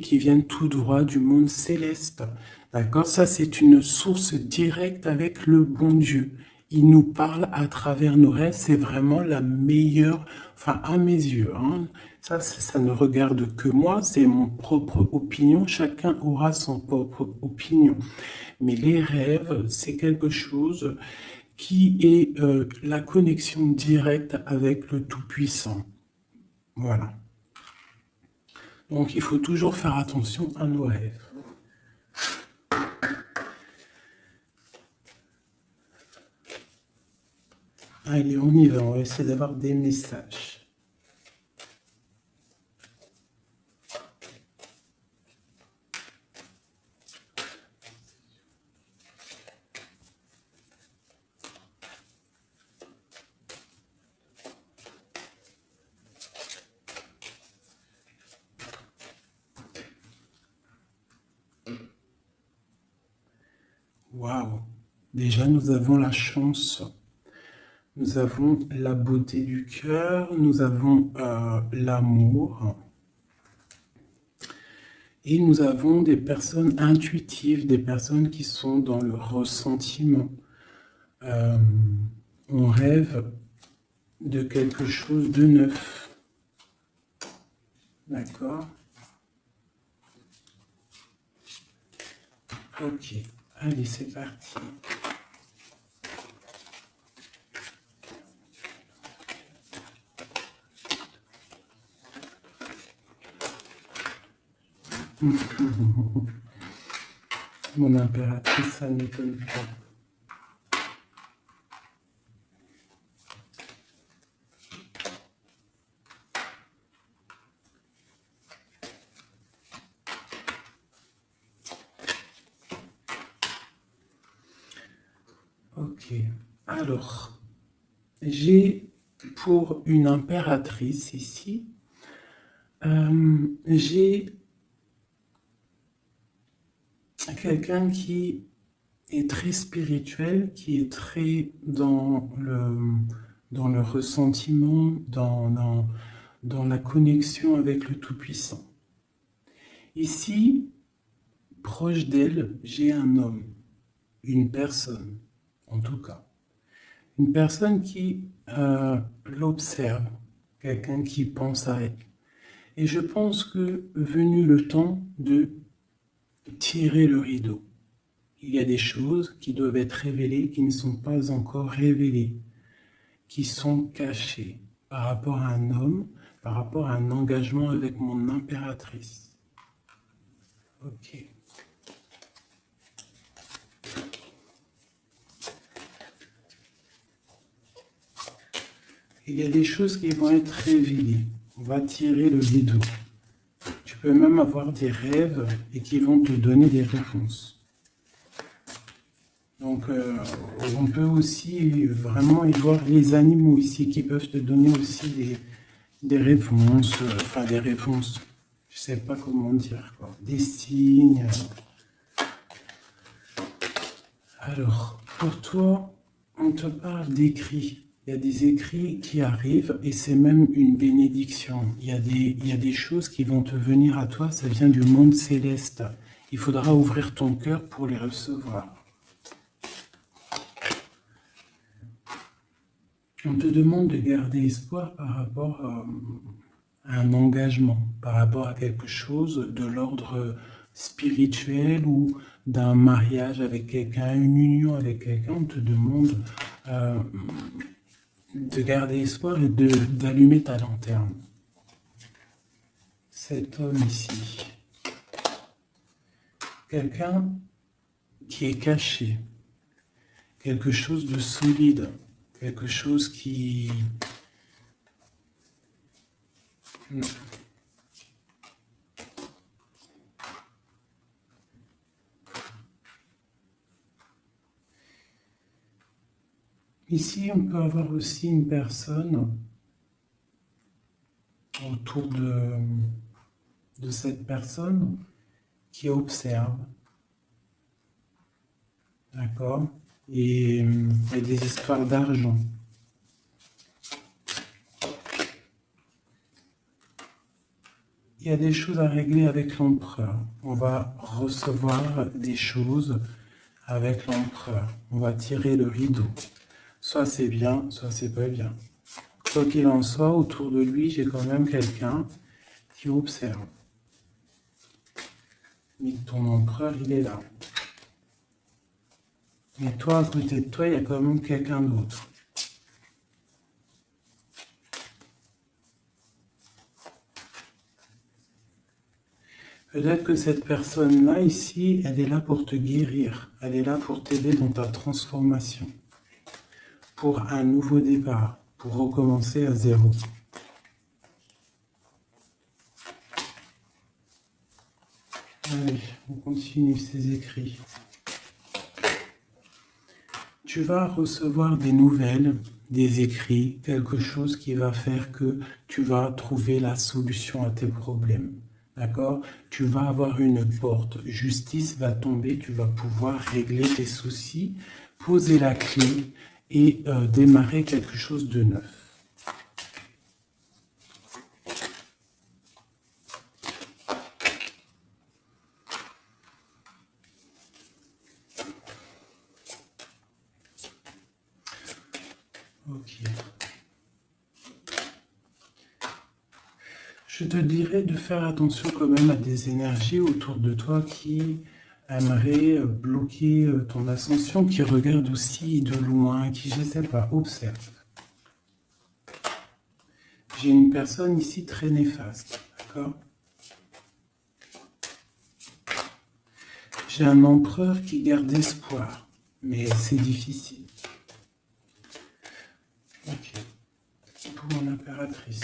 qui viennent tout droit du monde céleste. D'accord? Ça, c'est une source directe avec le bon Dieu. Il nous parle à travers nos rêves. C'est vraiment la meilleure, enfin, à mes yeux, hein. Ça ne regarde que moi. C'est mon propre opinion. Chacun aura son propre opinion. Mais les rêves, c'est quelque chose qui est la connexion directe avec le Tout-Puissant. Voilà. Donc, il faut toujours faire attention à nos rêves. Allez, on y va. On va essayer d'avoir des messages. Waouh! Déjà, nous avons la chance. Nous avons la beauté du cœur. Nous avons l'amour. Et nous avons des personnes intuitives, des personnes qui sont dans le ressentiment. On rêve de quelque chose de neuf. D'accord? Ok. Allez, c'est parti. Mon impératrice, ça ne m'étonne pas. Ok. Alors, j'ai pour une impératrice ici, j'ai quelqu'un qui est très spirituel, qui est très dans le ressentiment, dans la connexion avec le Tout-Puissant. Ici, proche d'elle, j'ai un homme, une personne, en tout cas. Une personne qui l'observe, quelqu'un qui pense à elle. Et je pense que venu le temps de tirer le rideau, il y a des choses qui doivent être révélées, qui ne sont pas encore révélées, qui sont cachées par rapport à un homme, par rapport à un engagement avec mon impératrice. Ok. Il y a des choses qui vont être révélées. On va tirer le rideau. Tu peux même avoir des rêves et qui vont te donner des réponses. Donc, on peut aussi vraiment y voir les animaux ici qui peuvent te donner aussi des réponses, enfin des réponses, je sais pas comment dire, quoi, des signes. Alors, pour toi, on te parle d'écrits. Il y a des écrits qui arrivent et c'est même une bénédiction. Il y a des choses qui vont te venir à toi, ça vient du monde céleste. Il faudra ouvrir ton cœur pour les recevoir. On te demande de garder espoir par rapport à un engagement, par rapport à quelque chose de l'ordre spirituel ou d'un mariage avec quelqu'un, une union avec quelqu'un. On te demande de garder espoir et d'allumer ta lanterne. Cet homme ici, quelqu'un qui est caché, quelque chose de solide, quelque chose qui... Ici, on peut avoir aussi une personne autour de cette personne qui observe, d'accord? Et il y a des histoires d'argent. il y a des choses à régler avec l'empereur. On va recevoir des choses avec l'empereur. On va tirer le rideau. Soit c'est bien, soit c'est pas bien. Quoi qu'il en soit, autour de lui, j'ai quand même quelqu'un qui observe. Mais ton empereur, il est là. Mais toi, à côté de toi, il y a quand même quelqu'un d'autre. Peut-être que cette personne-là, ici, elle est là pour te guérir. Elle est là pour t'aider dans ta transformation. Pour un nouveau départ. Pour recommencer à zéro. Allez, on continue ces écrits. Tu vas recevoir des nouvelles, des écrits, quelque chose qui va faire que tu vas trouver la solution à tes problèmes. D'accord? Tu vas avoir une porte. Justice va tomber, tu vas pouvoir régler tes soucis, poser la clé et démarrer quelque chose de neuf. Ok. Je te dirais de faire attention quand même à des énergies autour de toi qui aimeraient bloquer ton ascension, qui regardent aussi de loin, qui, je ne sais pas, observent. J'ai une personne ici très néfaste, d'accord? J'ai un empereur qui garde espoir, mais c'est difficile. Ok. Pour mon impératrice.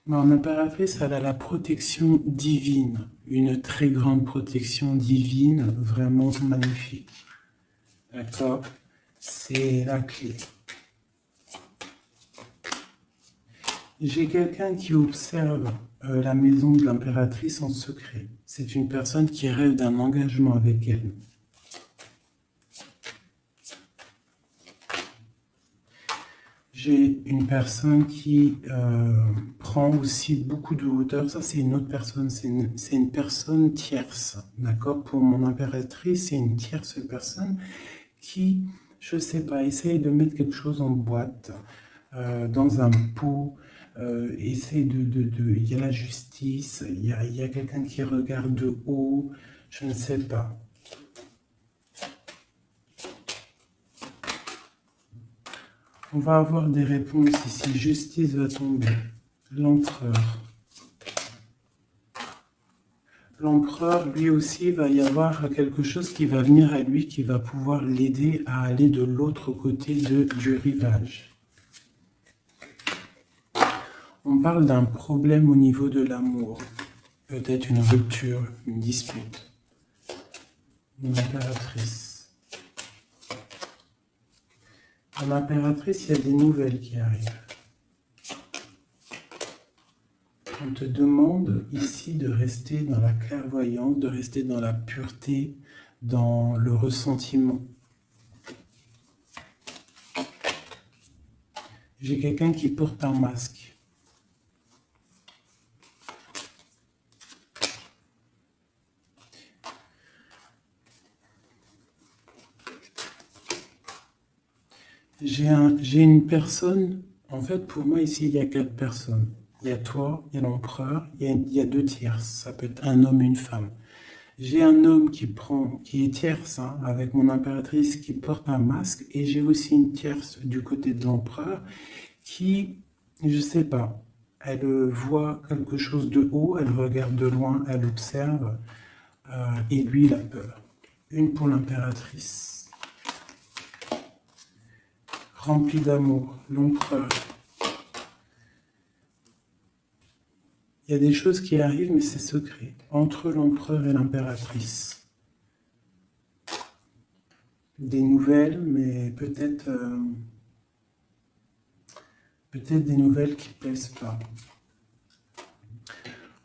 Mon impératrice, elle a la protection divine, une très grande protection divine, vraiment magnifique. D'accord? C'est la clé. J'ai quelqu'un qui observe la maison de l'impératrice en secret. C'est une personne qui rêve d'un engagement avec elle. J'ai une personne qui prend aussi beaucoup de hauteur. Ça, c'est une autre personne. C'est une personne tierce. D'accord? Pour mon impératrice, c'est une tierce personne qui, je ne sais pas, essaye de mettre quelque chose en boîte, dans un pot. Essaye il y a la justice, il y a quelqu'un qui regarde de haut, je ne sais pas. On va avoir des réponses ici. Justice va tomber. L'empereur. L'empereur, lui aussi, va y avoir quelque chose qui va venir à lui, qui va pouvoir l'aider à aller de l'autre côté du rivage. On parle d'un problème au niveau de l'amour. Peut-être une rupture, une dispute. Mon impératrice. Mon impératrice, il y a des nouvelles qui arrivent. On te demande ici de rester dans la clairvoyance, de rester dans la pureté, dans le ressentiment. J'ai quelqu'un qui porte un masque. J'ai une personne, en fait pour moi ici il y a 4 personnes. Il y a toi, il y a l'empereur, il y a 2 tierces, ça peut être un homme et une femme. J'ai un homme qui est tierce, hein, avec mon impératrice qui porte un masque, et j'ai aussi une tierce du côté de l'empereur qui, je sais pas, elle voit quelque chose de haut, elle regarde de loin, elle observe, et lui il a peur. Une pour l'impératrice, remplie d'amour, l'empereur. Il y a des choses qui arrivent, mais c'est secret, entre l'empereur et l'impératrice. Des nouvelles, mais peut-être des nouvelles qui ne plaisent pas.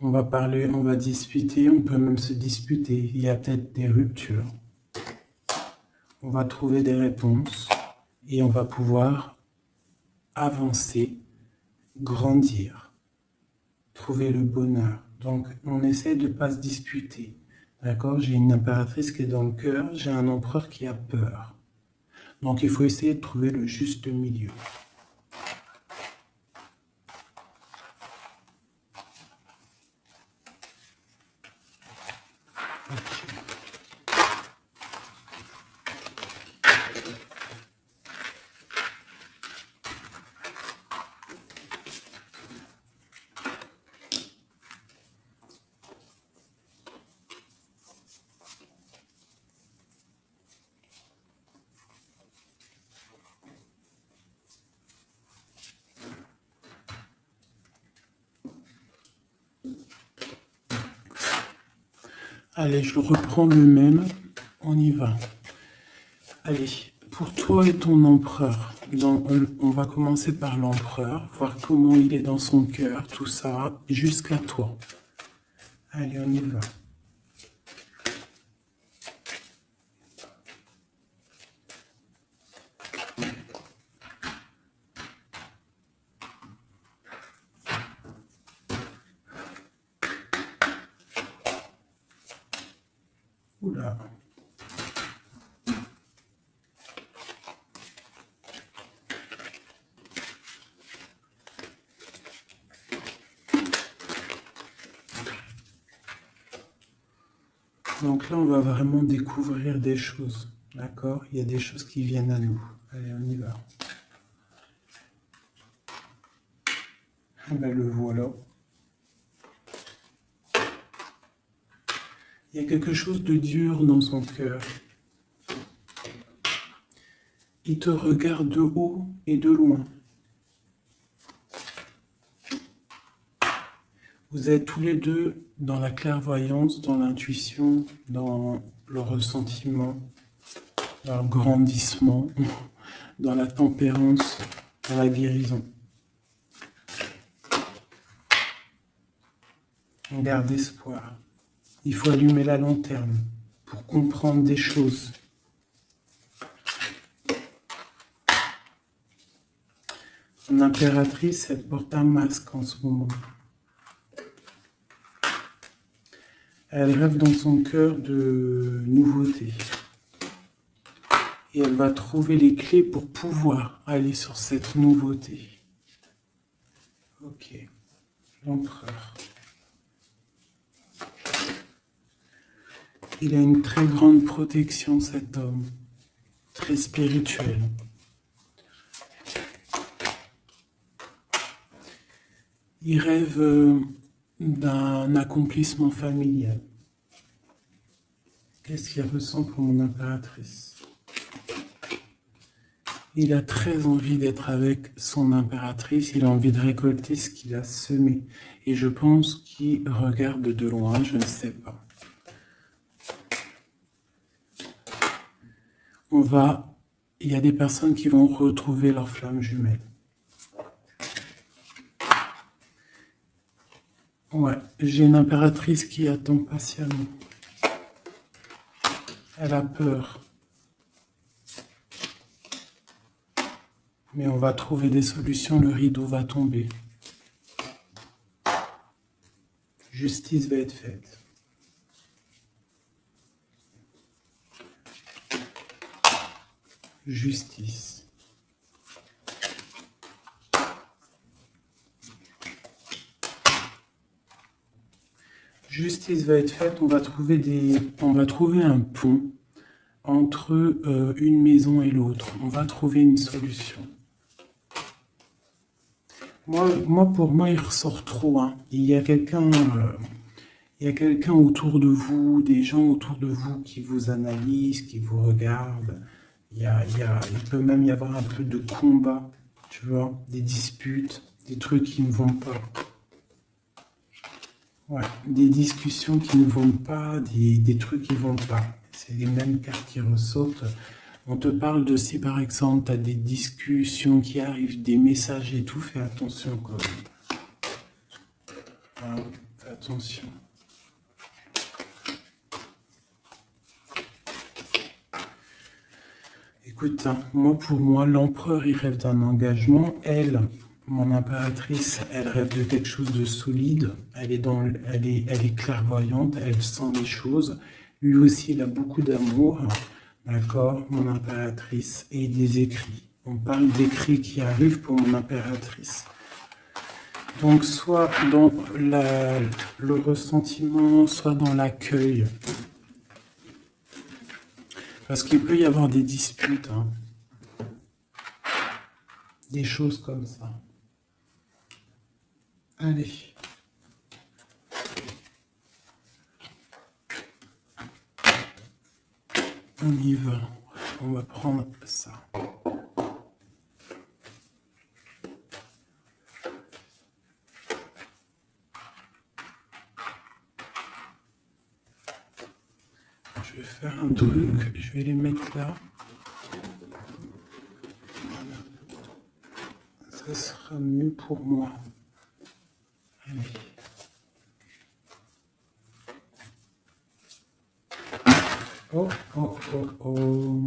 On va parler, on va discuter, on peut même se disputer. Il y a peut-être des ruptures. On va trouver des réponses et on va pouvoir avancer, grandir. trouver le bonheur. Donc, on essaie de ne pas se disputer. D'accord? J'ai une impératrice qui est dans le cœur, j'ai un empereur qui a peur. Donc, il faut essayer de trouver le juste milieu. Allez, je reprends le même. On y va. Allez, pour toi et ton empereur, on va commencer par l'empereur, voir comment il est dans son cœur, tout ça, jusqu'à toi. Allez, on y va. Oula. Donc là, on va vraiment découvrir des choses. D'accord? Il y a des choses qui viennent à nous. Allez, on y va. Ah ben, le voilà. Il y a quelque chose de dur dans son cœur. Il te regarde de haut et de loin. Vous êtes tous les deux dans la clairvoyance, dans l'intuition, dans le ressentiment, dans le grandissement, dans la tempérance, dans la guérison. On garde espoir. Il faut allumer la lanterne pour comprendre des choses. Son impératrice, elle porte un masque en ce moment. Elle rêve dans son cœur de nouveautés. Et elle va trouver les clés pour pouvoir aller sur cette nouveauté. Ok, l'empereur. Il a une très grande protection, cet homme, très spirituel. Il rêve d'un accomplissement familial. Qu'est-ce qu'il ressent pour mon impératrice? Il a très envie d'être avec son impératrice, il a envie de récolter ce qu'il a semé. Et je pense qu'il regarde de loin, je ne sais pas. Il y a des personnes qui vont retrouver leur flamme jumelle. Ouais, j'ai une impératrice qui attend patiemment. Elle a peur. Mais on va trouver des solutions, le rideau va tomber. Justice va être faite. Justice. Justice va être faite, on va trouver un pont entre une maison et l'autre. On va trouver une solution. Pour moi, il ressort trop. Hein. Il y a quelqu'un autour de vous, des gens autour de vous qui vous analysent, qui vous regardent. Il peut même y avoir un peu de combat, tu vois, des disputes, des trucs qui ne vont pas. Ouais, des discussions qui ne vont pas, des trucs qui ne vont pas. C'est les mêmes cartes qui ressortent. On te parle de si par exemple tu as des discussions qui arrivent, des messages et tout, fais attention quand même. Voilà, fais attention. Écoute, hein, pour moi, l'empereur, il rêve d'un engagement. Elle, Mon impératrice, elle rêve de quelque chose de solide. Elle est clairvoyante, elle sent les choses. Lui aussi, il a beaucoup d'amour. D'accord, mon impératrice. Et des écrits. On parle d'écrits qui arrivent pour mon impératrice. Donc, soit dans le ressentiment, soit dans l'accueil. Parce qu'il peut y avoir des disputes, hein. Des choses comme ça. Allez. On y va. On va prendre ça. Je vais faire un truc. Je vais les mettre là. Ça sera mieux pour moi. Allez. Oh, oh, oh, oh.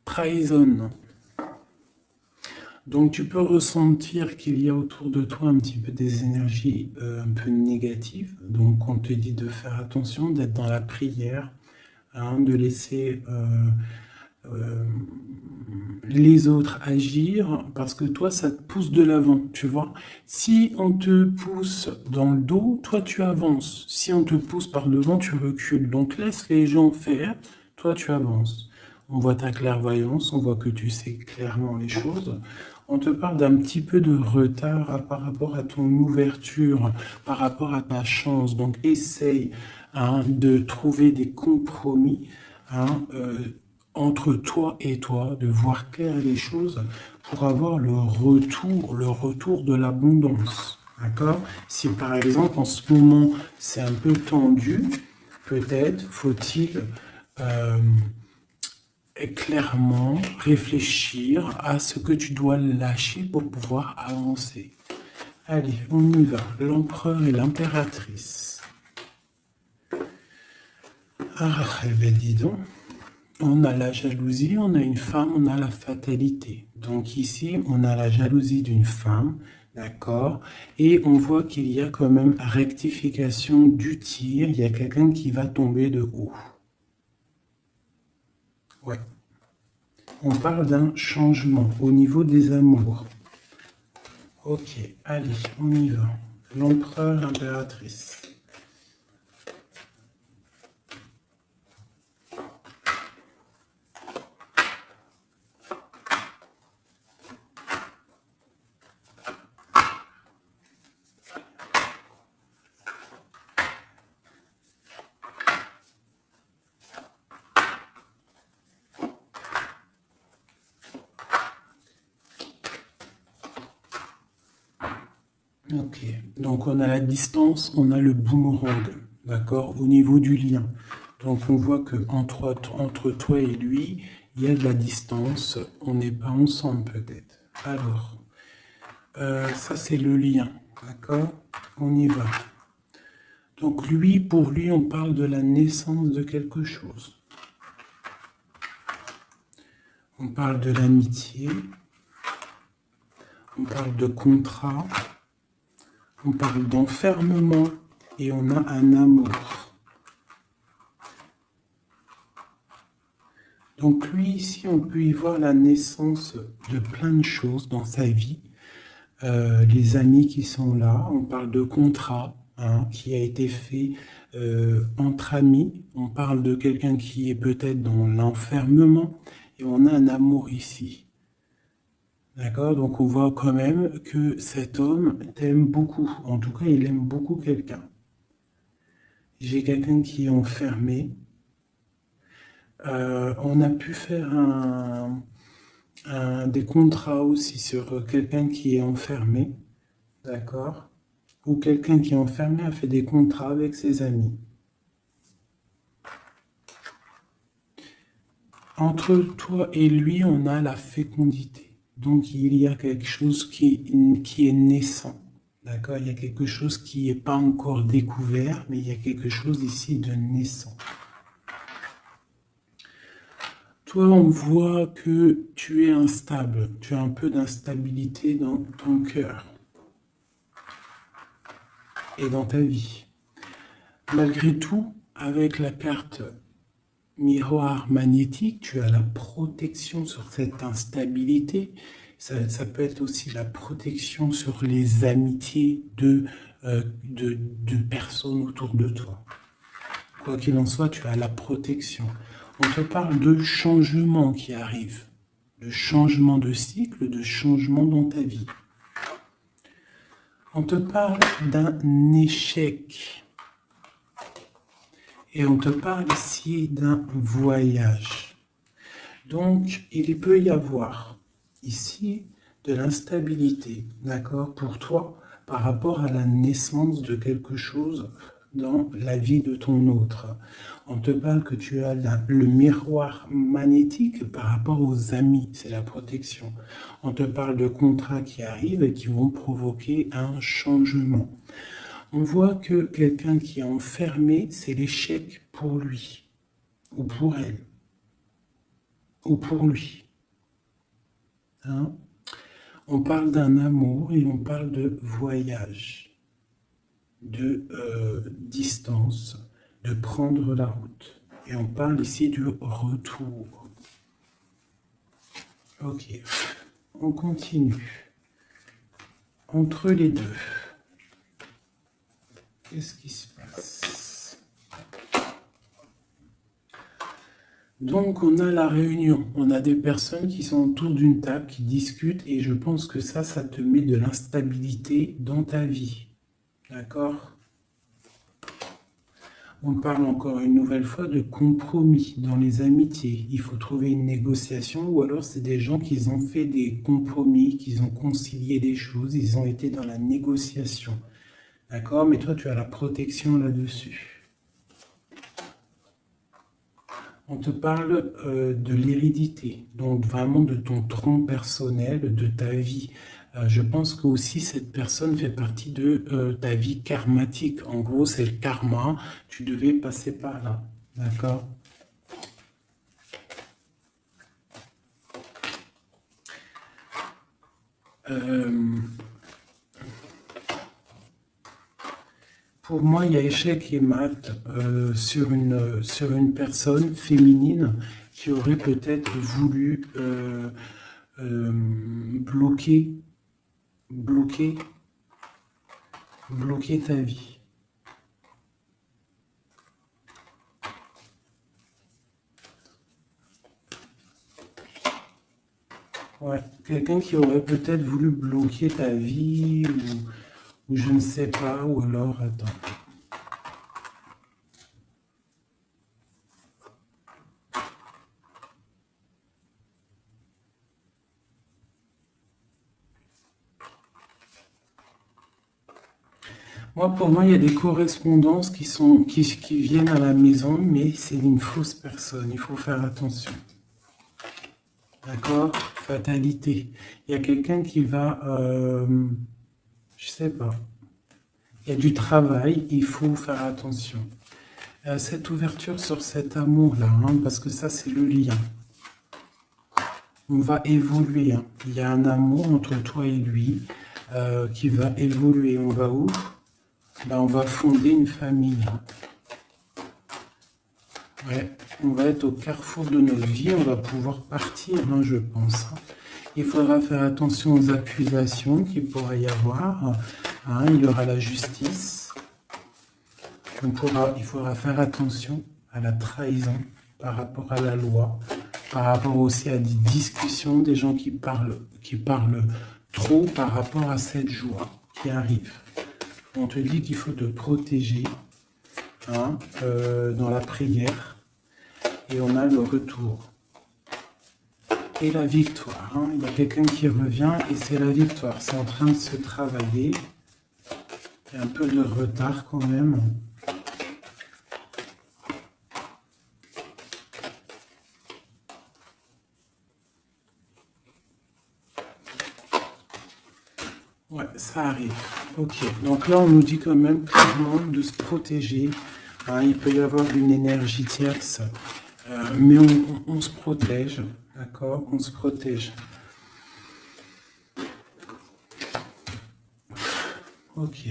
Trahison. Donc tu peux ressentir qu'il y a autour de toi un petit peu des énergies un peu négatives. Donc on te dit de faire attention, d'être dans la prière, hein, de laisser les autres agir, parce que toi, ça te pousse de l'avant, tu vois. Si on te pousse dans le dos, toi, tu avances. Si on te pousse par devant, tu recules. Donc, laisse les gens faire, toi, tu avances. On voit ta clairvoyance, on voit que tu sais clairement les choses. On te parle d'un petit peu de retard par rapport à ton ouverture, par rapport à ta chance. Donc, essaye, hein, de trouver des compromis, hein, entre toi et toi, de voir clair les choses pour avoir le retour de l'abondance. D'accord? Si par exemple en ce moment c'est un peu tendu, peut-être faut-il clairement réfléchir à ce que tu dois lâcher pour pouvoir avancer. Allez, on y va. L'empereur et l'impératrice. Ah, eh ben dis donc. On a la jalousie, on a une femme, on a la fatalité. Donc ici, on a la jalousie d'une femme, d'accord? Et on voit qu'il y a quand même rectification du tir. Il y a quelqu'un qui va tomber de haut. Ouais. On parle d'un changement au niveau des amours. Ok, allez, on y va. L'empereur, l'impératrice. Ok, donc on a la distance, on a le boomerang, d'accord, au niveau du lien. Donc on voit que entre toi et lui, il y a de la distance, on n'est pas ensemble peut-être. Alors, ça c'est le lien, d'accord, on y va. Donc lui, pour lui, on parle de la naissance de quelque chose. On parle de l'amitié, on parle de contrat, on parle d'enfermement et on a un amour. Donc lui, ici, on peut y voir la naissance de plein de choses dans sa vie. Les amis qui sont là, on parle de contrat, hein, qui a été fait entre amis. On parle de quelqu'un qui est peut-être dans l'enfermement et on a un amour ici. D'accord? Donc on voit quand même que cet homme t'aime beaucoup. En tout cas, il aime beaucoup quelqu'un. J'ai quelqu'un qui est enfermé. On a pu faire des contrats aussi sur quelqu'un qui est enfermé. D'accord? Ou quelqu'un qui est enfermé a fait des contrats avec ses amis. Entre toi et lui, on a la fécondité. Donc, il y a quelque chose qui est naissant. D'accord? Il y a quelque chose qui n'est pas encore découvert, mais il y a quelque chose ici de naissant. Toi, on voit que tu es instable. Tu as un peu d'instabilité dans ton cœur et dans ta vie. Malgré tout, avec la carte miroir magnétique, tu as la protection sur cette instabilité. Ça peut être aussi la protection sur les amitiés de personnes autour de toi. Quoi qu'il en soit, tu as la protection. On te parle de changement qui arrive, de changement de cycle, de changement dans ta vie. On te parle d'un échec. Et on te parle ici d'un voyage. Donc, il peut y avoir ici de l'instabilité, d'accord, pour toi, par rapport à la naissance de quelque chose dans la vie de ton autre. On te parle que tu as le miroir magnétique par rapport aux amis, c'est la protection. On te parle de contrats qui arrivent et qui vont provoquer un changement. On voit que quelqu'un qui est enfermé, c'est l'échec pour lui, ou pour elle, ou pour lui. Hein? On parle d'un amour et on parle de voyage, de distance, de prendre la route. Et on parle ici du retour. Ok, on continue. Entre les deux, qu'est-ce qui se passe? Donc, on a la réunion. On a des personnes qui sont autour d'une table, qui discutent, et je pense que ça te met de l'instabilité dans ta vie. D'accord? On parle encore une nouvelle fois de compromis dans les amitiés. Il faut trouver une négociation, ou alors c'est des gens qui ont fait des compromis, qui ont concilié des choses, ils ont été dans la négociation. D'accord? Mais toi, tu as la protection là-dessus. On te parle de l'hérédité, donc vraiment de ton tronc personnel, de ta vie. Je pense que aussi cette personne fait partie de ta vie karmatique. En gros, c'est le karma. Tu devais passer par là. D'accord? Pour moi, il y a échec et mat sur une personne féminine qui aurait peut-être voulu bloquer ta vie. Ouais, quelqu'un qui aurait peut-être voulu bloquer ta vie ou je ne sais pas, ou alors, attends. Pour moi, il y a des correspondances qui viennent à la maison, mais c'est une fausse personne. Il faut faire attention. D'accord? Fatalité. Il y a quelqu'un qui va, je sais pas. Il y a du travail, il faut faire attention. Cette ouverture sur cet amour-là, hein, parce que ça, c'est le lien. On va évoluer. Hein. Il y a un amour entre toi et lui qui va évoluer. On va où? On va fonder une famille. Ouais, on va être au carrefour de notre vie, on va pouvoir partir, hein, je pense. Il faudra faire attention aux accusations qu'il pourrait y avoir. Hein, il y aura la justice. Il faudra faire attention à la trahison par rapport à la loi, par rapport aussi à des discussions, des gens qui parlent trop par rapport à cette joie qui arrive. On te dit qu'il faut te protéger hein, dans la prière et on a le retour. Et la victoire. Hein. Il y a quelqu'un qui revient et c'est la victoire. C'est en train de se travailler. Il y a un peu de retard quand même. Ouais, ça arrive. Ok, donc là on nous dit quand même clairement de se protéger. Hein, il peut y avoir une énergie tierce Mais on se protège, d'accord? On se protège. Ok.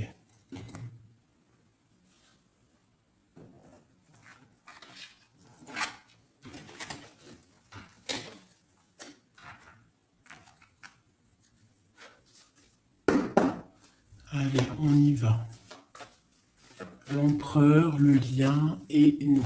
Allez, on y va. L'empereur, le lien et nous.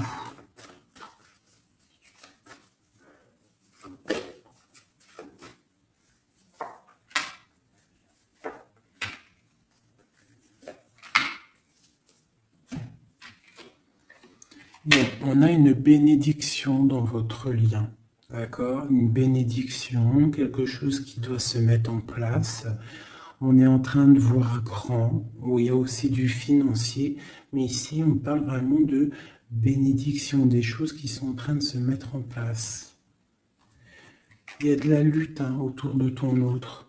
Bon, on a une bénédiction dans votre lien, d'accord? Une bénédiction, quelque chose qui doit se mettre en place. On est en train de voir grand, où il y a aussi du financier, mais ici on parle vraiment de bénédiction, des choses qui sont en train de se mettre en place. Il y a de la lutte autour de ton autre,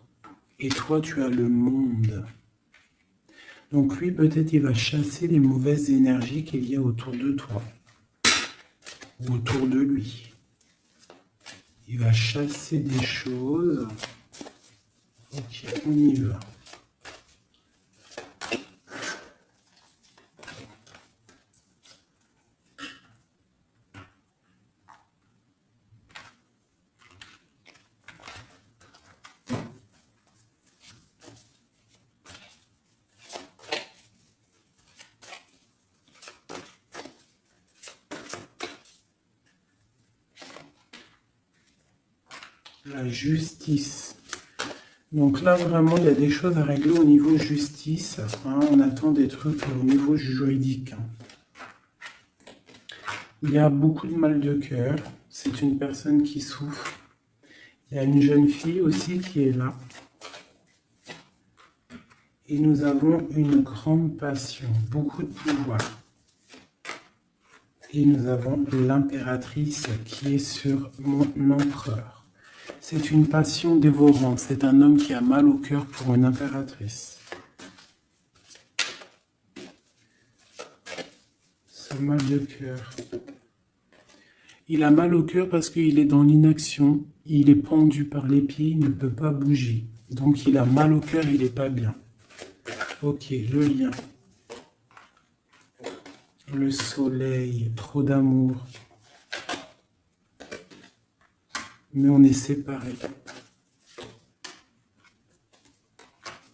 et toi tu as le monde. Donc lui peut-être il va chasser les mauvaises énergies qu'il y a autour de toi, ou autour de lui. Il va chasser des choses. Ok, on y va. La justice. Donc là, vraiment, il y a des choses à régler au niveau justice. On attend des trucs au niveau juridique. Il y a beaucoup de mal de cœur. C'est une personne qui souffre. Il y a une jeune fille aussi qui est là. Et nous avons une grande passion, beaucoup de pouvoir. Et nous avons l'impératrice qui est sur mon empereur. C'est une passion dévorante. C'est un homme qui a mal au cœur pour une impératrice. Ce mal de cœur. Il a mal au cœur parce qu'il est dans l'inaction. Il est pendu par les pieds, il ne peut pas bouger. Donc il a mal au cœur, il n'est pas bien. Ok, le lien. Le soleil, trop d'amour. Mais on est séparés.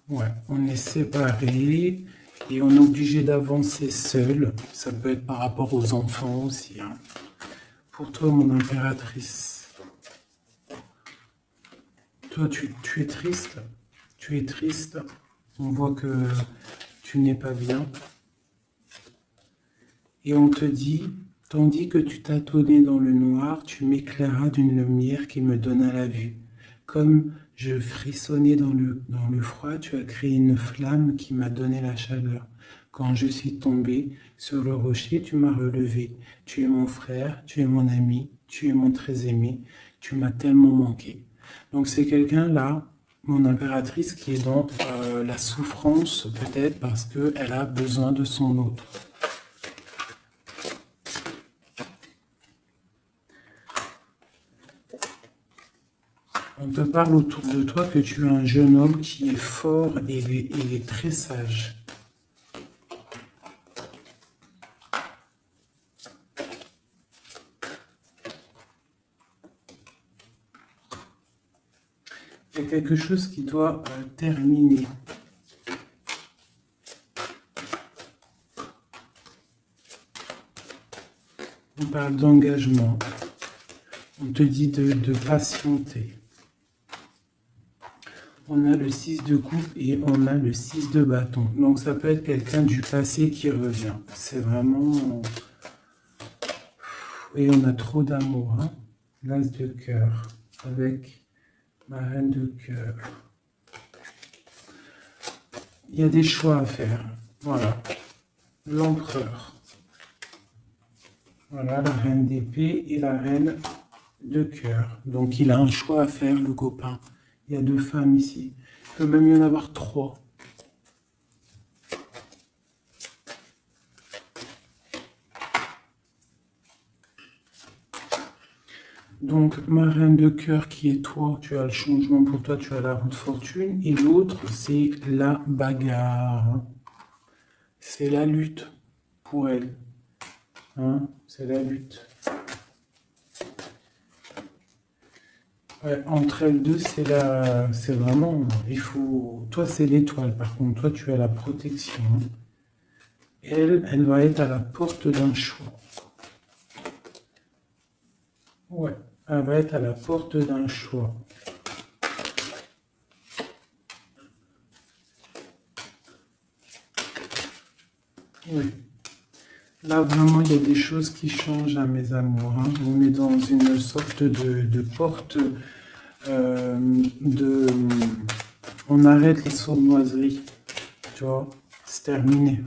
Ouais, on est séparés et on est obligé d'avancer seul. Ça peut être par rapport aux enfants aussi. Pour toi, mon impératrice. Toi, tu es triste. Tu es triste. On voit que tu n'es pas bien. Et on te dit, tandis que tu tâtonnais dans le noir, tu m'éclairas d'une lumière qui me donna la vue. Comme je frissonnais dans le froid, tu as créé une flamme qui m'a donné la chaleur. Quand je suis tombé sur le rocher, tu m'as relevé. Tu es mon frère, tu es mon ami, tu es mon très aimé, tu m'as tellement manqué. Donc c'est quelqu'un là, mon impératrice, qui est dans la souffrance peut-être parce qu'elle a besoin de son autre. On te parle autour de toi que tu es un jeune homme qui est fort et il est très sage. Il y a quelque chose qui doit terminer. On parle d'engagement. On te dit de patienter. On a le 6 de coupe et on a le 6 de bâton. Donc ça peut être quelqu'un du passé qui revient. C'est vraiment... Et on a trop d'amour. L'as de cœur avec ma reine de cœur. Il y a des choix à faire. Voilà. L'empereur. Voilà, la reine d'épée et la reine de cœur. Donc il a un choix à faire, le copain. Il y a 2 femmes ici. Il peut même y en avoir 3. Donc, ma reine de cœur qui est toi, tu as le changement pour toi, tu as la roue de fortune. Et l'autre, c'est la bagarre. C'est la lutte pour elle. Hein, c'est la lutte. Ouais, entre elles deux, c'est vraiment, il faut, toi c'est l'étoile, par contre, toi tu as la protection. Elle va être à la porte d'un choix. Ouais, elle va être à la porte d'un choix. Oui. Là, vraiment, il y a des choses qui changent à mes amours. Hein. On est dans une sorte de porte on arrête les sournoiseries. Tu vois, c'est terminé.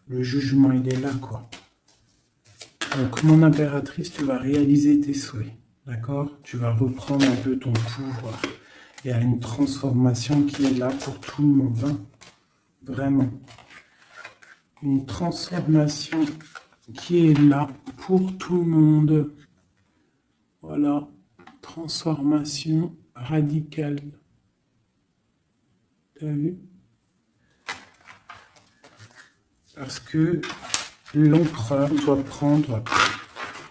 Le jugement, il est là, quoi. Donc, mon impératrice, tu vas réaliser tes souhaits. D'accord? Tu vas reprendre un peu ton pouvoir. Il y a une transformation qui est là pour tout le monde. Hein. Vraiment. Une transformation qui est là pour tout le monde. Voilà. Transformation radicale. T'as vu? Parce que l'empereur doit prendre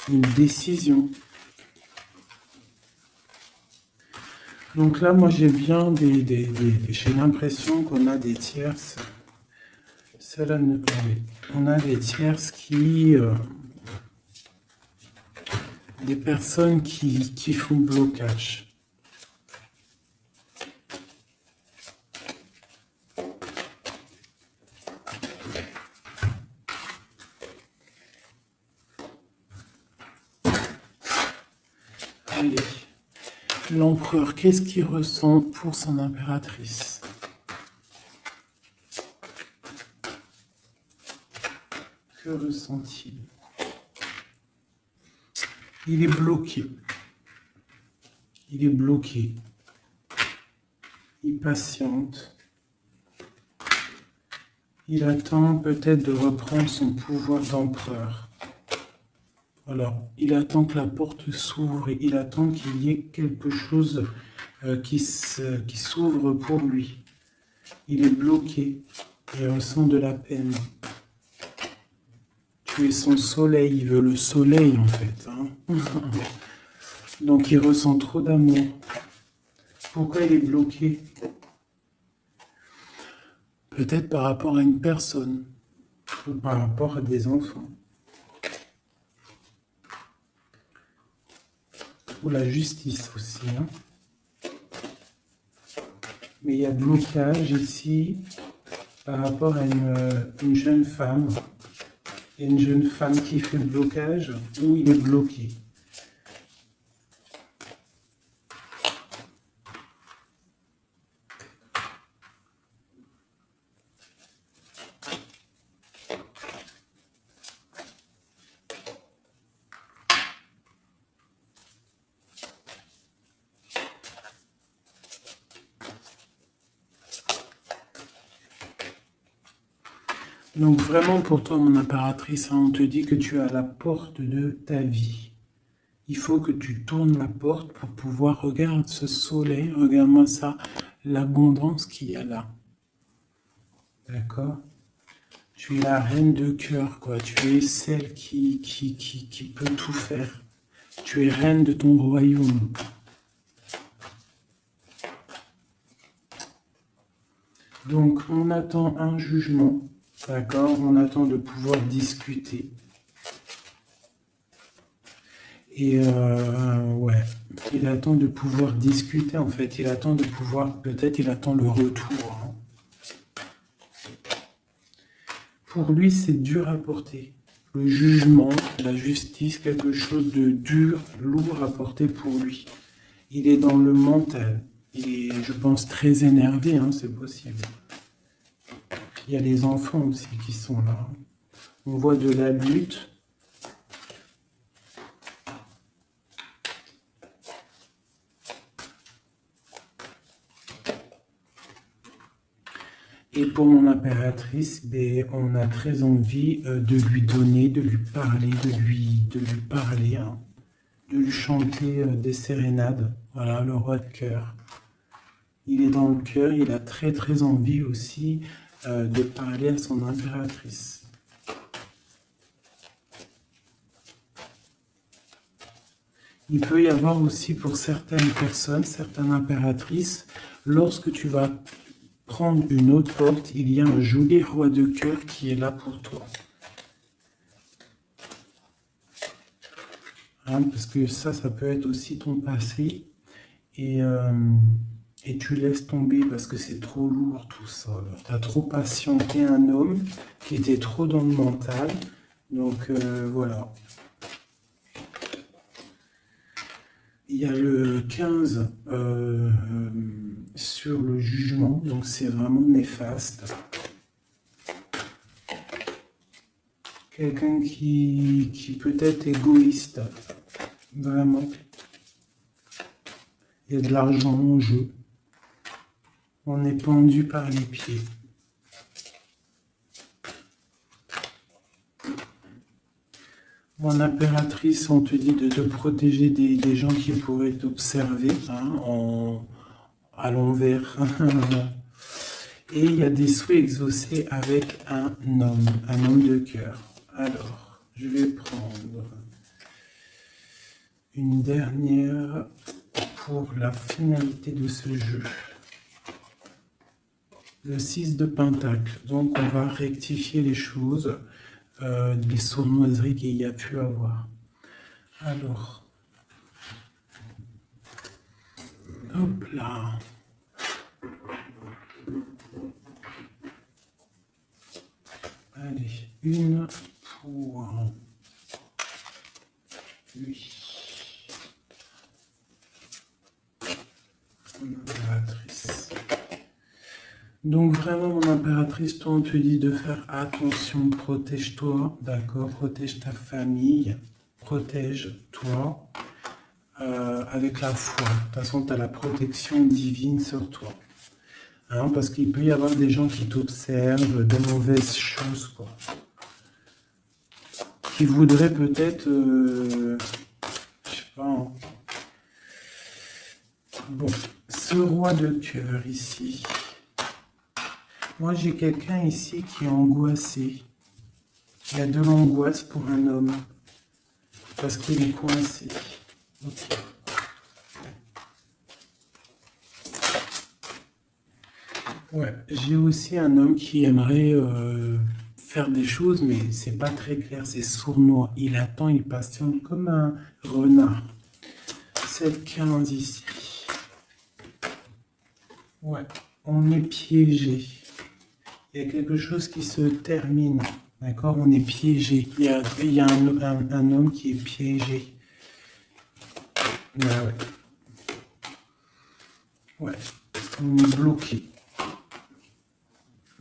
une décision. Donc là, moi, j'ai bien j'ai l'impression qu'on a des tierces. Cela ne on a des tierces qui... des personnes qui font blocage. Allez. L'empereur, qu'est-ce qu'il ressent pour son impératrice? Que ressent-il? Il est bloqué. Il est bloqué. Il patiente. Il attend peut-être de reprendre son pouvoir d'empereur. Alors, il attend que la porte s'ouvre et il attend qu'il y ait quelque chose qui s'ouvre pour lui. Il est bloqué. Il ressent de la peine. Tu es son soleil. Il veut le soleil, en fait. Hein. Donc, il ressent trop d'amour. Pourquoi il est bloqué? Peut-être par rapport à une personne ou par rapport à des enfants. Ou la justice aussi. Hein. Mais il y a blocage ici par rapport à une jeune femme. Il y a une jeune femme qui fait le blocage ou il est bloqué. Donc vraiment pour toi, mon impératrice, hein, on te dit que tu es à la porte de ta vie. Il faut que tu tournes la porte pour pouvoir regarder ce soleil, regarde-moi ça, l'abondance qu'il y a là. D'accord? Tu es la reine de cœur, quoi. Tu es celle qui peut tout faire. Tu es reine de ton royaume. Donc on attend un jugement. D'accord, on attend de pouvoir discuter. Et ouais, il attend de pouvoir discuter en fait. Il attend de pouvoir, peut-être il attend le retour. Hein. Pour lui, c'est dur à porter. Le jugement, la justice, quelque chose de dur, lourd à porter pour lui. Il est dans le mental. Il est, je pense, très énervé, hein, c'est possible. Il y a les enfants aussi qui sont là. On voit de la lutte. Et pour mon impératrice, ben, on a très envie de lui donner, de lui parler, de lui parler. Hein. de lui chanter des sérénades. Voilà, le roi de cœur. Il est dans le cœur, il a très très envie aussi de parler à son impératrice. Il peut y avoir aussi pour certaines personnes, certaines impératrices, lorsque tu vas prendre une autre porte, il y a un joli roi de cœur qui est là pour toi. Hein, parce que ça peut être aussi ton passé. Et tu laisses tomber parce que c'est trop lourd tout ça. Tu as trop patienté un homme qui était trop dans le mental. Donc voilà. Il y a le 15 sur le jugement, donc c'est vraiment néfaste. Quelqu'un qui peut être égoïste, vraiment. Il y a de l'argent en jeu. On est pendu par les pieds. Mon impératrice, on te dit de te protéger des gens qui pourraient t'observer à l'envers. Et il y a des souhaits exaucés avec un homme de cœur. Alors, je vais prendre une dernière pour la finalité de ce jeu. Le 6 de Pentacle. Donc, on va rectifier les choses. Les sournoiseries qu'il y a pu avoir. Alors, hop là. Allez, une pour lui. Mon impératrice. Donc vraiment, mon impératrice, toi, on te dit de faire attention, protège-toi, d'accord? Protège ta famille, protège-toi avec la foi. De toute façon, tu as la protection divine sur toi. Hein, parce qu'il peut y avoir des gens qui t'observent, de mauvaises choses, quoi. Qui voudraient peut-être, je sais pas, hein. Bon, ce roi de cœur ici. Moi, j'ai quelqu'un ici qui est angoissé. Il y a de l'angoisse pour un homme. Parce qu'il est coincé. Okay. Ouais, j'ai aussi un homme qui aimerait faire des choses, mais c'est pas très clair, c'est sournois. Il attend, il patiente comme un renard. 7-15 ici. Ouais, on est piégé. Il y a quelque chose qui se termine. D'accord? On est piégé. Il y a un homme qui est piégé. Ah ouais. Ouais. On est bloqué.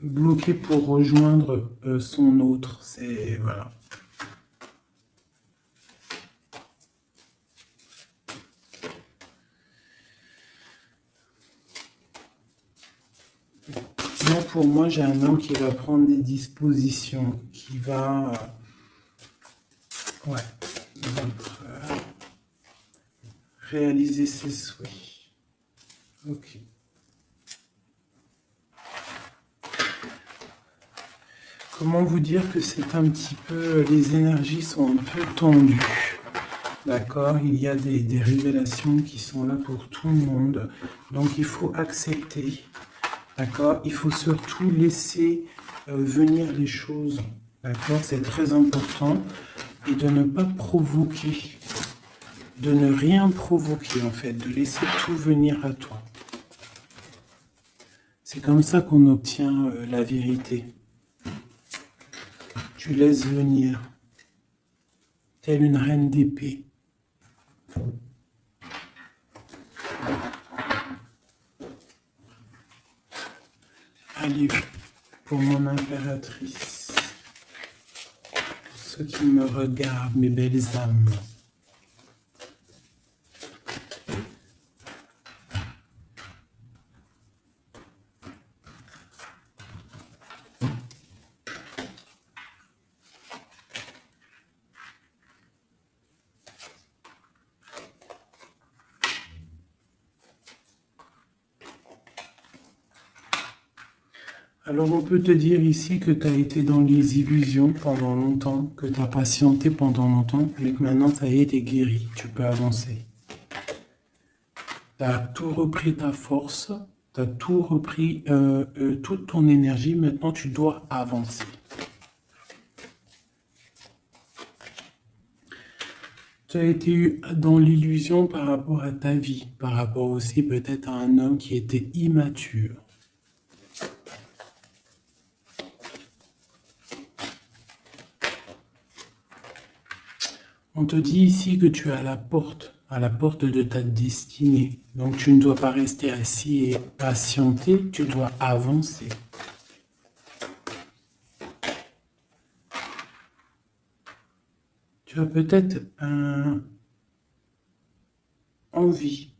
Bloqué pour rejoindre son autre. C'est... Voilà. Moi, pour moi, j'ai un homme qui va prendre des dispositions, qui va... ouais. Réaliser ses souhaits. Ok. Comment vous dire que c'est un petit peu... Les énergies sont un peu tendues. D'accord? Il y a des révélations qui sont là pour tout le monde. Donc, il faut accepter. D'accord? Il faut surtout laisser venir les choses. D'accord? C'est très important. Et de ne pas provoquer. De ne rien provoquer, en fait. De laisser tout venir à toi. C'est comme ça qu'on obtient la vérité. Tu laisses venir. Telle une reine d'épée. Allez, pour mon impératrice. Pour ceux qui me regardent, mes belles âmes. Alors on peut te dire ici que tu as été dans les illusions pendant longtemps, que tu as patienté pendant longtemps, mais que maintenant ça y est, t'es guéri, tu peux avancer. Tu as tout repris ta force, tu as tout repris, toute ton énergie, maintenant tu dois avancer. Tu as été dans l'illusion par rapport à ta vie, par rapport aussi peut-être à un homme qui était immature. On te dit ici que tu es à la porte de ta destinée. Donc tu ne dois pas rester assis et patienter, tu dois avancer. Tu as peut-être envie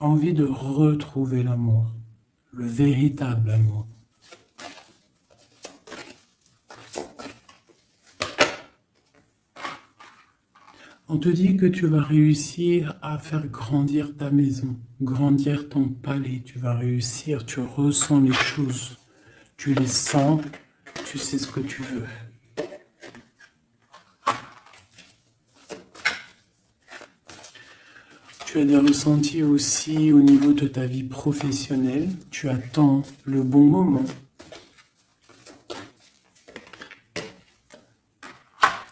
de retrouver l'amour, le véritable amour. On te dit que tu vas réussir à faire grandir ta maison, grandir ton palais. Tu vas réussir, tu ressens les choses, tu les sens, tu sais ce que tu veux. Tu as des ressentis aussi au niveau de ta vie professionnelle. Tu attends le bon moment.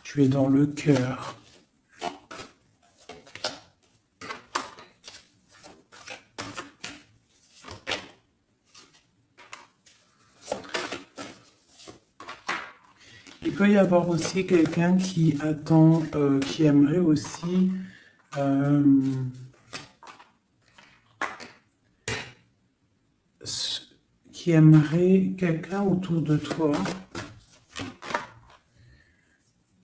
Tu es dans le cœur. Il peut y avoir aussi quelqu'un qui attend, qui aimerait aussi quelqu'un autour de toi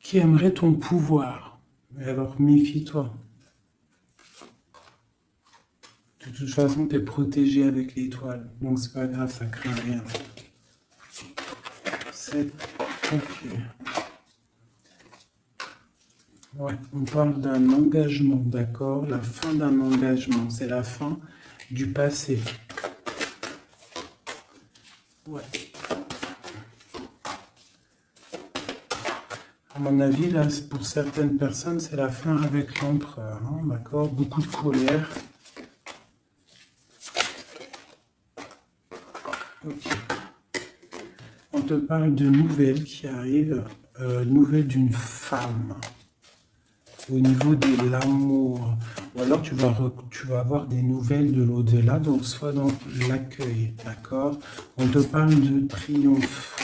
qui aimerait ton pouvoir. Mais alors méfie-toi. De toute façon, tu es protégé avec l'étoile, donc c'est pas grave, ça craint rien. C'est ok. Ouais, on parle d'un engagement, d'accord? La fin d'un engagement, c'est la fin du passé. Ouais. À mon avis, là, pour certaines personnes, c'est la fin avec l'empereur, hein, d'accord? Beaucoup de colère. Ok. On te parle de nouvelles qui arrivent, nouvelles d'une femme. Au niveau de l'amour, ou alors tu vas avoir des nouvelles de l'au-delà, donc soit dans l'accueil, d'accord? On te parle de triomphe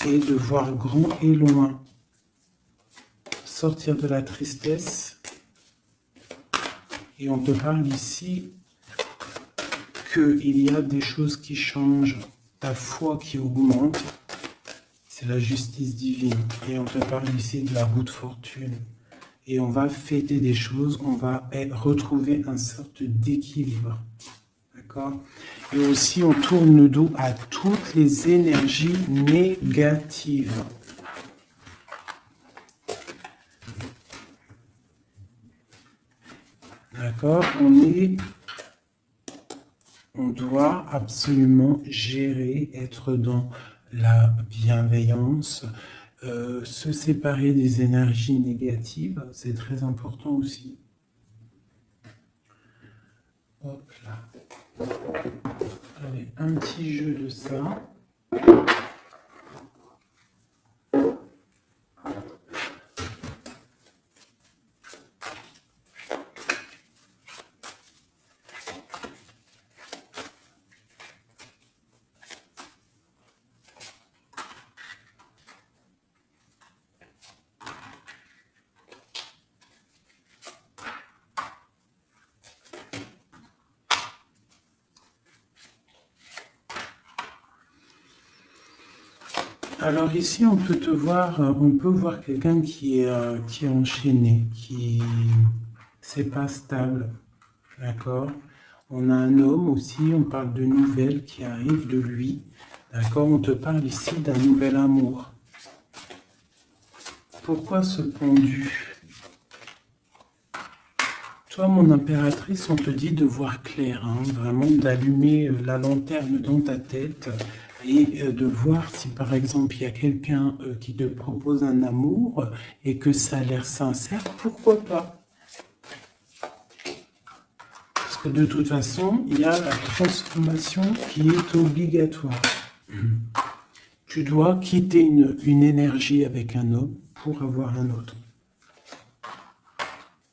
et de voir grand et loin, sortir de la tristesse, et on te parle ici qu'il y a des choses qui changent, ta foi qui augmente. C'est la justice divine. Et on te parle ici de la roue de fortune. Et on va fêter des choses, on va retrouver une sorte d'équilibre. D'accord? Et aussi, on tourne le dos à toutes les énergies négatives. D'accord? On doit absolument gérer, être dans la bienveillance, se séparer des énergies négatives, c'est très important aussi. Hop là. Allez, un petit jeu de ça. Alors ici, on peut voir quelqu'un qui est enchaîné, qui c'est pas stable, d'accord? On a un homme aussi, on parle de nouvelles qui arrivent de lui, d'accord? On te parle ici d'un nouvel amour. Pourquoi ce pendu? Toi, mon impératrice, on te dit de voir clair, hein, vraiment d'allumer la lanterne dans ta tête et de voir si, par exemple, il y a quelqu'un qui te propose un amour et que ça a l'air sincère, pourquoi pas? Parce que de toute façon, il y a la transformation qui est obligatoire. Tu dois quitter une énergie avec un homme pour avoir un autre.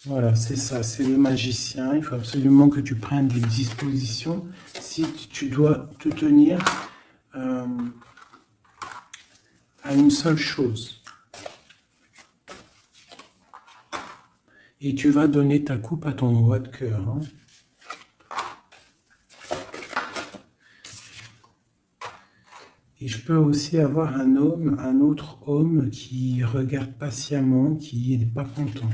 Voilà, c'est ça, c'est le magicien. Il faut absolument que tu prennes des dispositions si tu dois te tenir à une seule chose. Et tu vas donner ta coupe à ton roi de cœur. Hein. Et je peux aussi avoir un autre homme qui regarde patiemment, qui n'est pas content.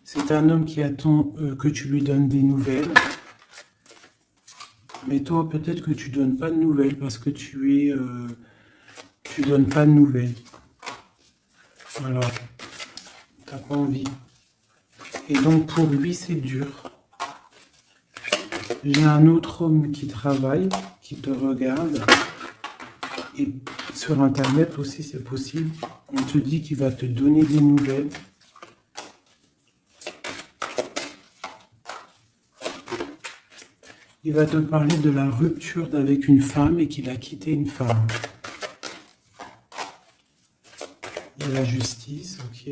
C'est un homme qui attend que tu lui donnes des nouvelles. Mais toi, peut-être que tu donnes pas de nouvelles parce que tu donnes pas de nouvelles. Alors, t'as pas envie. Et donc, pour lui, c'est dur. J'ai un autre homme qui travaille, qui te regarde. Et sur Internet aussi, c'est possible. On te dit qu'il va te donner des nouvelles. Il va te parler de la rupture avec une femme et qu'il a quitté une femme. Il y a la justice, ok.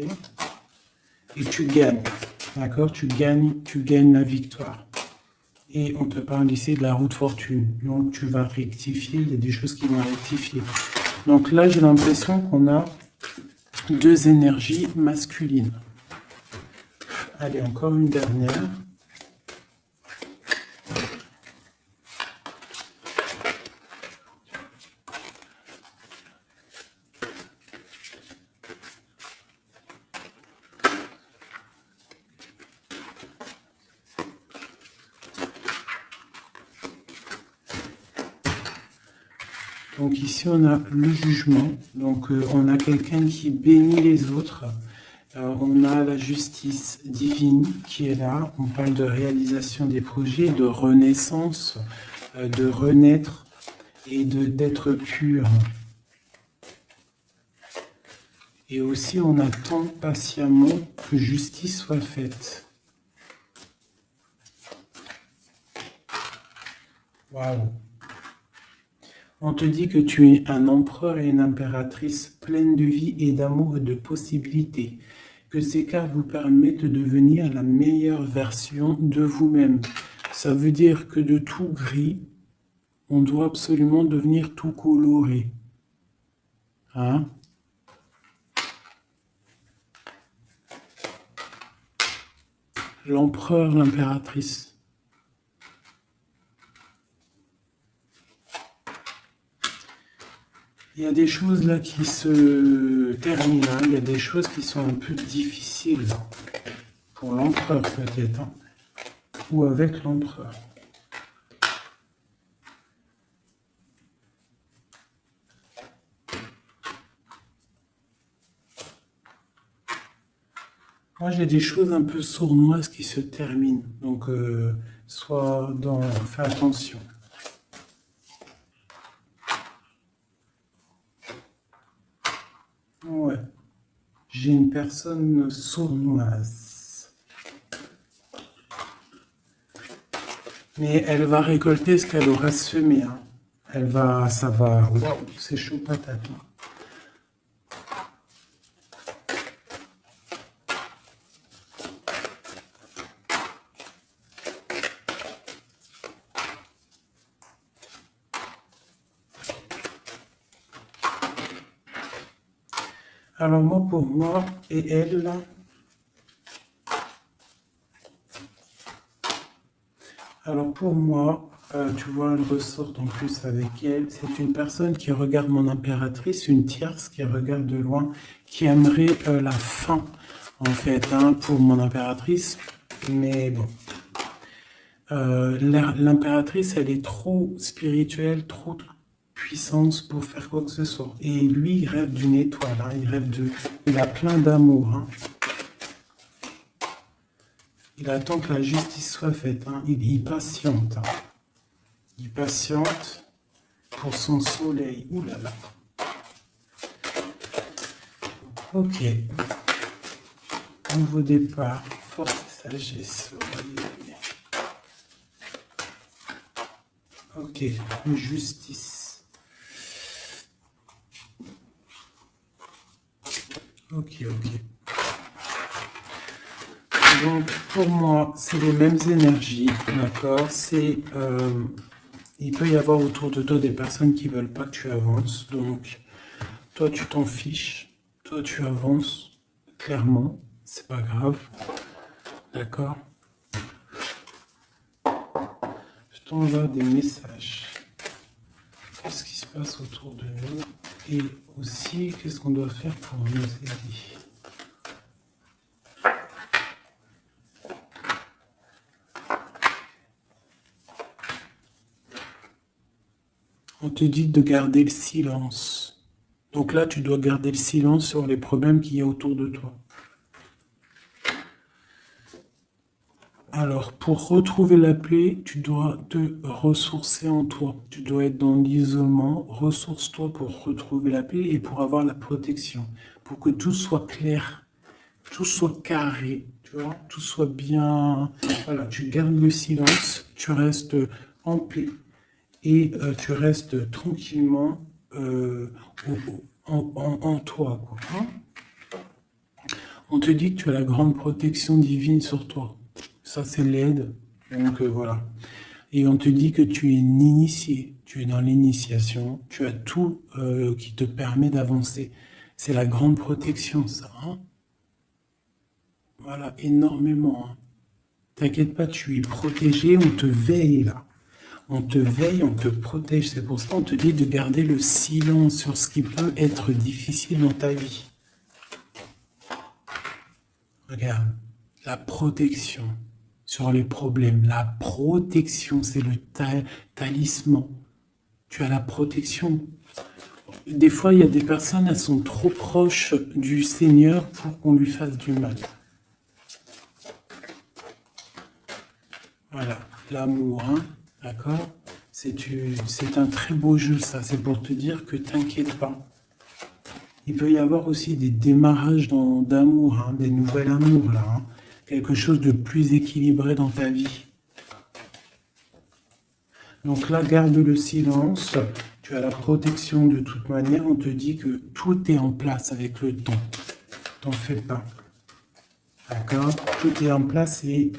Et tu gagnes, d'accord? Tu gagnes la victoire. Et on te parle ici de la roue de fortune. Donc tu vas rectifier, il y a des choses qui vont rectifier. Donc là, j'ai l'impression qu'on a deux énergies masculines. Allez, encore une dernière. Donc ici, on a le jugement. Donc on a quelqu'un qui bénit les autres. On a la justice divine qui est là. On parle de réalisation des projets, de renaissance, de renaître et d'être pur. Et aussi, on attend patiemment que justice soit faite. Waouh! On te dit que tu es un empereur et une impératrice pleine de vie et d'amour et de possibilités. Que ces cartes vous permettent de devenir la meilleure version de vous-même. Ça veut dire que de tout gris, on doit absolument devenir tout coloré. Hein? L'empereur, l'impératrice. Il y a des choses là qui se terminent, hein. Il y a des choses qui sont un peu difficiles pour l'empereur peut-être, hein. Ou avec l'empereur. Moi j'ai des choses un peu sournoises qui se terminent, donc fais attention. Ouais, j'ai une personne sournoise. Mais elle va récolter ce qu'elle aura semé. Hein. Ça va. Waouh, c'est chaud patate. Hein. Alors moi, pour moi, et elle, là, alors pour moi, tu vois, elle ressort en plus avec elle. C'est une personne qui regarde mon impératrice, une tierce qui regarde de loin, qui aimerait la fin, en fait, hein, pour mon impératrice. Mais bon, l'impératrice, elle est trop spirituelle, trop puissance pour faire quoi que ce soit. Et lui, il rêve d'une étoile, hein, il a plein d'amour. Hein. Il attend que la justice soit faite. Hein. Il patiente. Hein. Il patiente pour son soleil. Ouh là là. Ok. Nouveau départ. Force et sagesse. Ok. Justice. Ok. Donc, pour moi, c'est les mêmes énergies, d'accord? Il peut y avoir autour de toi des personnes qui veulent pas que tu avances. Donc, toi, tu t'en fiches. Toi, tu avances, clairement. C'est pas grave. D'accord? Je t'envoie des messages. Qu'est-ce qui se passe autour de nous? Et aussi, qu'est-ce qu'on doit faire pour nous aider? On te dit de garder le silence. Donc là, tu dois garder le silence sur les problèmes qu'il y a autour de toi. Alors, pour retrouver la paix, tu dois te ressourcer en toi. Tu dois être dans l'isolement. Ressource-toi pour retrouver la paix et pour avoir la protection. Pour que tout soit clair, tout soit carré, tu vois, tout soit bien. Voilà, tu gardes le silence, tu restes en paix. Et tu restes tranquillement en toi. Quoi, hein. On te dit que tu as la grande protection divine sur toi. Ça, c'est l'aide. Donc, voilà. Et on te dit que tu es initié. Tu es dans l'initiation. Tu as tout qui te permet d'avancer. C'est la grande protection, ça. Hein. Voilà, énormément. Hein. T'inquiète pas, tu es protégé. On te veille, là. On te veille, on te protège. C'est pour ça qu'on te dit de garder le silence sur ce qui peut être difficile dans ta vie. Regarde, la protection sur les problèmes. La protection, c'est le talisman. Tu as la protection. Des fois, il y a des personnes, elles sont trop proches du Seigneur pour qu'on lui fasse du mal. Voilà, l'amour, hein. D'accord? C'est un très beau jeu, ça. C'est pour te dire que t'inquiète pas. Il peut y avoir aussi des démarrages d'amour, hein, des nouvelles amours, là. Hein. Quelque chose de plus équilibré dans ta vie. Donc là, garde le silence. Tu as la protection de toute manière. On te dit que tout est en place avec le temps. T'en fais pas. D'accord? Tout est en place et...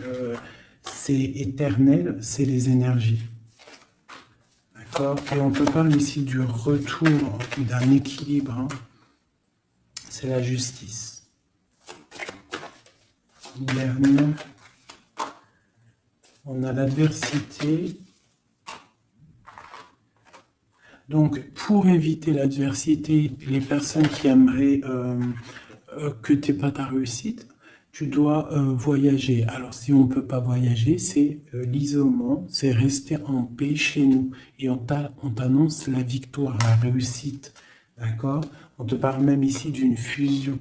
c'est éternel, c'est les énergies. D'accord? Et on te parle ici du retour d'un équilibre. Hein. C'est la justice. Dernière. On a l'adversité. Donc, pour éviter l'adversité, les personnes qui aimeraient que tu n'aies pas ta réussite, tu dois voyager. Alors, si on ne peut pas voyager, c'est l'isolement, c'est rester en paix chez nous. Et on t'annonce la victoire, la réussite. D'accord? On te parle même ici d'une fusion.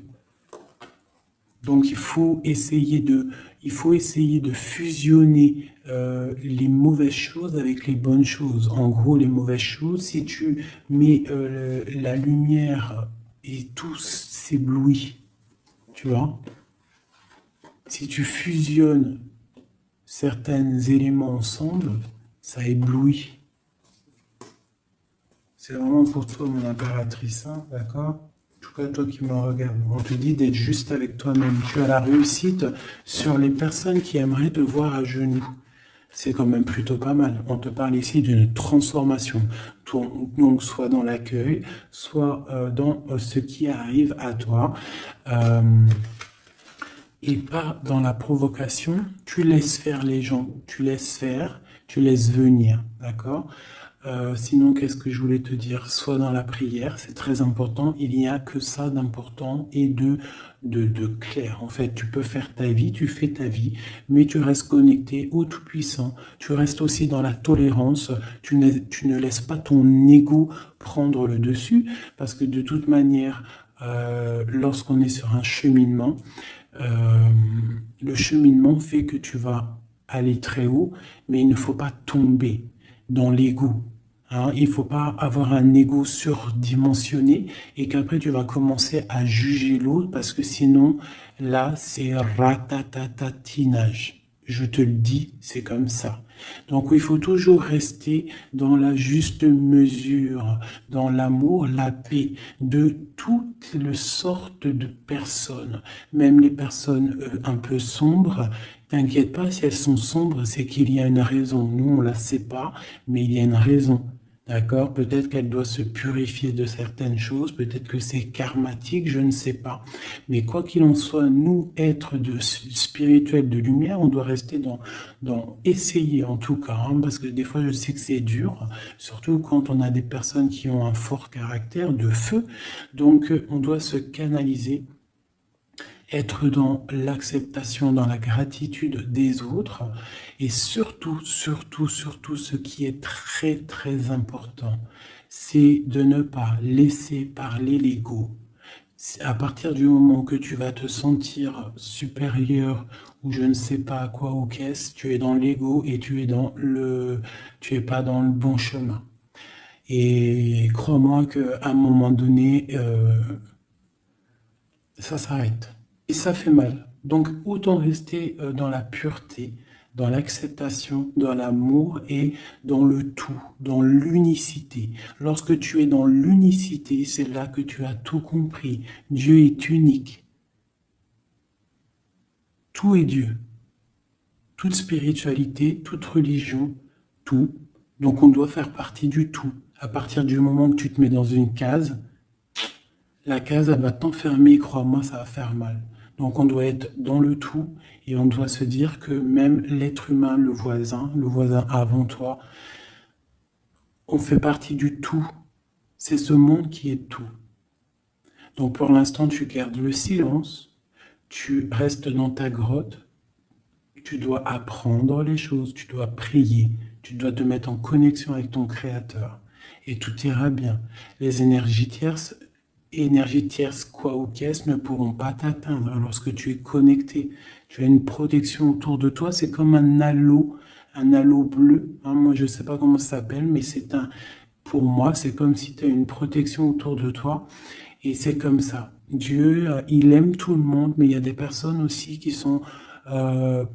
Donc, il faut essayer de fusionner les mauvaises choses avec les bonnes choses. En gros, les mauvaises choses, si tu mets la lumière et tout s'éblouit, tu vois? Si tu fusionnes certains éléments ensemble, ça éblouit. C'est vraiment pour toi, mon impératrice, hein, d'accord? En tout cas, toi qui me regardes, on te dit d'être juste avec toi-même. Tu as la réussite sur les personnes qui aimeraient te voir à genoux. C'est quand même plutôt pas mal. On te parle ici d'une transformation. Donc, soit dans l'accueil, soit dans ce qui arrive à toi. Et pas dans la provocation, tu laisses faire les gens, tu laisses faire, tu laisses venir, d'accord? Sinon, qu'est-ce que je voulais te dire? Sois dans la prière, c'est très important. Il n'y a que ça d'important et de clair. En fait, tu peux faire ta vie, tu fais ta vie, mais tu restes connecté au Tout-Puissant. Tu restes aussi dans la tolérance. Tu ne laisses pas ton ego prendre le dessus, parce que de toute manière, lorsqu'on est sur un cheminement, euh, le cheminement fait que tu vas aller très haut, mais il ne faut pas tomber dans l'ego. Hein. Il ne faut pas avoir un ego surdimensionné et qu'après tu vas commencer à juger l'autre parce que sinon, là, c'est ratatatinage. Je te le dis, c'est comme ça. Donc il faut toujours rester dans la juste mesure, dans l'amour, la paix de toutes les sortes de personnes, même les personnes un peu sombres. T'inquiète pas, si elles sont sombres, c'est qu'il y a une raison. Nous, on la sait pas, mais il y a une raison. D'accord? Peut-être qu'elle doit se purifier de certaines choses, peut-être que c'est karmatique, je ne sais pas. Mais quoi qu'il en soit, nous, êtres spirituels de lumière, on doit rester dans essayer en tout cas, hein, parce que des fois je sais que c'est dur, surtout quand on a des personnes qui ont un fort caractère de feu. Donc on doit se canaliser, être dans l'acceptation, dans la gratitude des autres, et surtout, surtout, surtout, ce qui est très, très important, c'est de ne pas laisser parler l'ego. À partir du moment que tu vas te sentir supérieur ou je ne sais pas à quoi ou qu'est-ce, tu es dans l'ego et tu es pas dans le bon chemin. Et crois-moi qu'à un moment donné, ça s'arrête. Et ça fait mal. Donc autant rester dans la pureté, dans l'acceptation, dans l'amour et dans le tout, dans l'unicité. Lorsque tu es dans l'unicité, c'est là que tu as tout compris. Dieu est unique. Tout est Dieu. Toute spiritualité, toute religion, tout. Donc on doit faire partie du tout. À partir du moment que tu te mets dans une case, la case, elle va t'enfermer, crois-moi, ça va faire mal. Donc on doit être dans le tout et on doit se dire que même l'être humain, le voisin avant toi, on fait partie du tout. C'est ce monde qui est tout. Donc pour l'instant, tu gardes le silence, tu restes dans ta grotte, tu dois apprendre les choses, tu dois prier, tu dois te mettre en connexion avec ton Créateur et tout ira bien. Les énergies tierces, quoi ou qu'est-ce, ne pourront pas t'atteindre lorsque tu es connecté. Tu as une protection autour de toi, c'est comme un halo bleu. Hein, moi, je ne sais pas comment ça s'appelle, mais pour moi, c'est comme si tu as une protection autour de toi. Et c'est comme ça. Dieu, il aime tout le monde, mais il y a des personnes aussi qui sont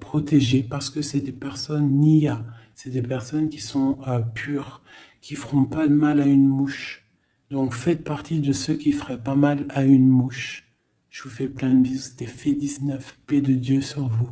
protégées parce que c'est des personnes Nia. C'est des personnes qui sont pures, qui feront pas de mal à une mouche. Donc faites partie de ceux qui feraient pas mal à une mouche. Je vous fais plein de bisous. C'était Fait 19. Paix de Dieu sur vous.